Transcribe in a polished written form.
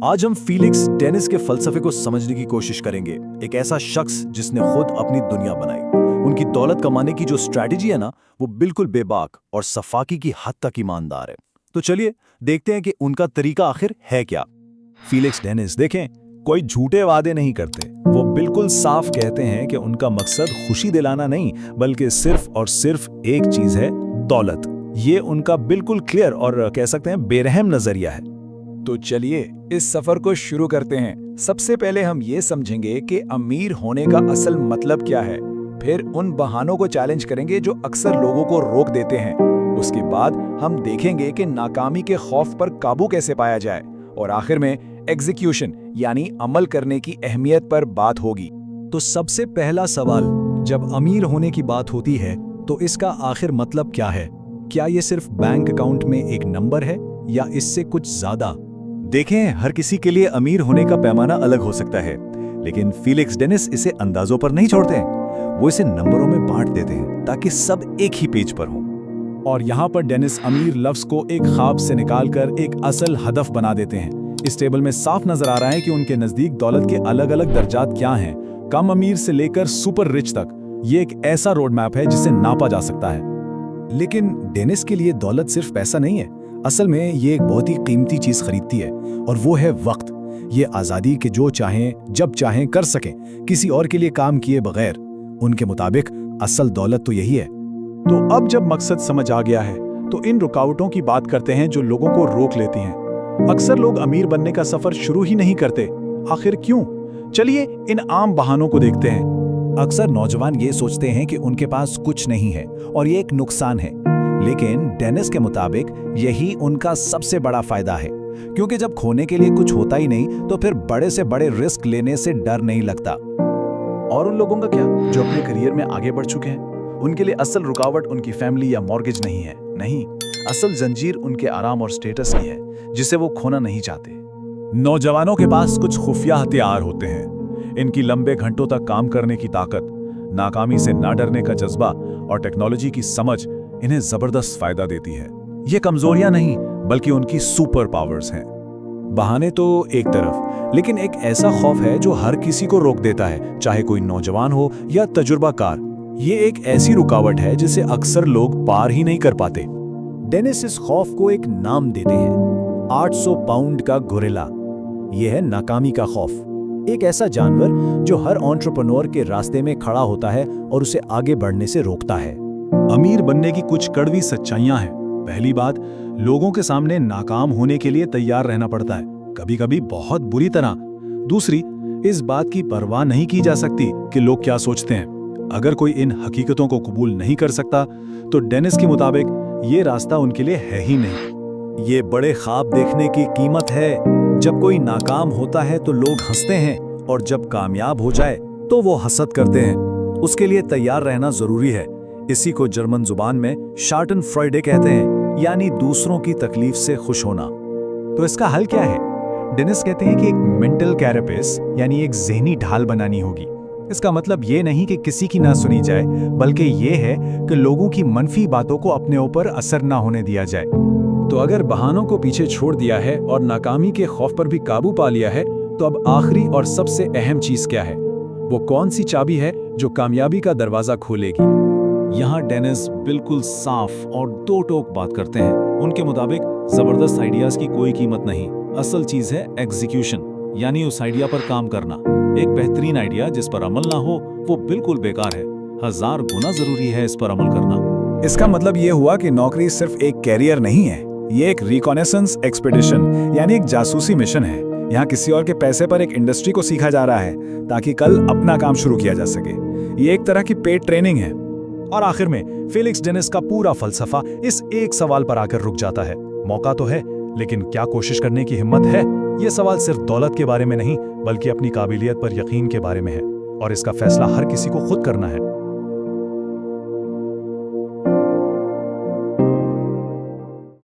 आज हम Felix Dennis के फलसफे को समझने की कोशिश करेंगे। एक ऐसा शख्स जिसने खुद अपनी दुनिया बनाई। उनकी दौलत कमाने की जो स्ट्रैटेजी है ना, वो बिल्कुल बेबाक और सफाकी की हद तक ईमानदार है। तो चलिए देखते हैं कि उनका तरीका आखिर है क्या। फीलिक्स डेनिस देखें, कोई झूठे वादे नहीं करते। वो बिल्कुल साफ कहते हैं कि उनका मकसद खुशी दिलाना नहीं, बल्कि सिर्फ और सिर्फ एक चीज है, दौलत। ये उनका बिल्कुल क्लियर और कह सकते हैं बेरहम नजरिया है। तो चलिए इस सफर को शुरू करते हैं। सबसे पहले हम ये समझेंगे कि अमीर होने का असल मतलब क्या है। फिर उन बहानों को चैलेंज करेंगे जो अक्सर लोगों को रोक देते हैं। उसके बाद हम देखेंगे कि नाकामी के खौफ पर काबू कैसे पाया जाए। और आखिर में एग्जीक्यूशन यानी अमल करने की अहमियत पर बात होगी। तो सबसे पहला सवाल, जब अमीर होने की बात होती है तो इसका आखिर मतलब क्या है? क्या ये सिर्फ बैंक अकाउंट में एक नंबर है या इससे कुछ ज्यादा? देखें, हर किसी के लिए अमीर होने का पैमाना अलग हो सकता है, लेकिन फीलिक्स डेनिस इसे अंदाजों पर नहीं छोड़ते हैं। वो इसे नंबरों में बांट देते हैं ताकि सब एक ही पेज पर हों। और यहाँ पर डेनिस अमीर लफ्ज को एक ख्वाब से निकालकर एक असल हदफ बना देते हैं। इस टेबल में साफ नजर आ रहा है कि उनके नजदीक दौलत के अलग अलग दर्जात क्या हैं, कम अमीर से लेकर सुपर रिच तक। ये एक ऐसा रोड मैप है जिसे नापा जा सकता है। लेकिन डेनिस के लिए दौलत सिर्फ पैसा नहीं है। असल में ये एक बहुत ही कीमती चीज खरीदती है, और वो है वक्त। ये आजादी के जो चाहें जब चाहें कर सकें, किसी और के लिए काम किए बगैर। उनके मुताबिक असल दौलत तो यही है। तो अब जब मकसद समझ आ गया है तो इन रुकावटों की बात करते हैं जो लोगों को रोक लेती हैं। अक्सर लोग अमीर बनने का सफर शुरू ही नहीं करते। आखिर क्यों? चलिए इन आम बहानों को देखते हैं। अक्सर नौजवान ये सोचते हैं कि उनके पास कुछ नहीं है और ये एक नुकसान है, लेकिन डेनिस के मुताबिक यही उनका सबसे बड़ा फायदा है, क्योंकि जब खोने के लिए कुछ होता ही नहीं तो फिर बड़े से बड़े रिस्क लेने से डर नहीं लगता। और उन लोगों का क्या जो अपने करियर में आगे बढ़ चुके हैं? उनके लिए असल रुकावट उनकी फैमिली या मॉर्गेज नहीं है। नहीं, असल जंजीर उनके आराम और स्टेटस की है, जिसे वो खोना नहीं चाहते। नौजवानों के पास कुछ खुफिया हथियार होते हैं। इनकी लंबे घंटों तक काम करने की ताकत, नाकामी से ना डरने का जज्बा और टेक्नोलॉजी की समझ इन्हें जबरदस्त फायदा देती है। ये कमजोरियां नहीं, बल्कि उनकी सुपर पावर्स हैं। बहाने तो एक तरफ, लेकिन एक ऐसा खौफ है जो हर किसी को रोक देता है, चाहे कोई नौजवान हो या तजुर्बाकार। ये एक ऐसी रुकावट है जिसे अक्सर लोग पार ही नहीं कर पाते। डेनिस इस खौफ को एक नाम देते हैं, 800 पाउंड का गोरिल्ला। यह है नाकामी का खौफ। एक ऐसा जानवर जो हर एंटरप्रेन्योर के रास्ते में खड़ा होता है और उसे आगे बढ़ने से रोकता है। अमीर बनने की कुछ कड़वी सच्चाइयां हैं। पहली बात, लोगों के सामने नाकाम होने के लिए तैयार रहना पड़ता है, कभी कभी बहुत बुरी तरह। दूसरी, इस बात की परवाह नहीं की जा सकती कि लोग क्या सोचते हैं। अगर कोई इन हकीकतों को कबूल नहीं कर सकता तो डेनिस के मुताबिक ये रास्ता उनके लिए है ही नहीं। ये बड़े ख्वाब देखने की कीमत है। जब कोई नाकाम होता है तो लोग हंसते हैं, और जब कामयाब हो जाए तो वो हसद करते हैं। उसके लिए तैयार रहना जरूरी है। इसी को जर्मन जुबान में शार्टनफ्रॉइडे कहते हैं, यानी दूसरों की तकलीफ से खुश होना। तो इसका हल क्या है? डेनिस कहते हैं कि एक मेंटल कैरेपेस यानी एक ज़हनी ढाल बनानी होगी। इसका मतलब ये नहीं कि किसी की ना सुनी जाए, बल्कि ये है कि लोगों की मनफी बातों को अपने ऊपर असर ना होने दिया जाए। तो अगर बहानों को पीछे छोड़ दिया है और नाकामी के खौफ पर भी काबू पा लिया है, तो अब आखिरी और सबसे अहम चीज क्या है? वो कौन सी चाबी है जो कामयाबी का दरवाजा खोलेगी? यहाँ डेनिस बिल्कुल साफ और दो टोक बात करते हैं। उनके मुताबिक जबरदस्त आइडियाज की कोई कीमत नहीं, असल चीज है एग्जीक्यूशन, यानी उस आइडिया पर काम करना। एक बेहतरीन आइडिया जिस पर अमल ना हो वो बिल्कुल बेकार है। 1000 गुना जरूरी है इस पर अमल करना। इसका मतलब ये हुआ कि नौकरी सिर्फ एक कैरियर नहीं है, ये एक रिकॉनेसेंस एक्सपेडिशन यानी एक जासूसी मिशन है। यहाँ किसी और के पैसे पर एक इंडस्ट्री को सीखा जा रहा है ताकि कल अपना काम शुरू किया जा सके। ये एक तरह की पेड ट्रेनिंग है। और आखिर में फीलिक्स डेनिस का पूरा फलसफा इस एक सवाल पर आकर रुक जाता है। मौका तो है, लेकिन क्या कोशिश करने की हिम्मत है? ये सवाल सिर्फ दौलत के बारे में नहीं, बल्कि अपनी काबिलियत पर यकीन के बारे में है, और इसका फैसला हर किसी को खुद करना है।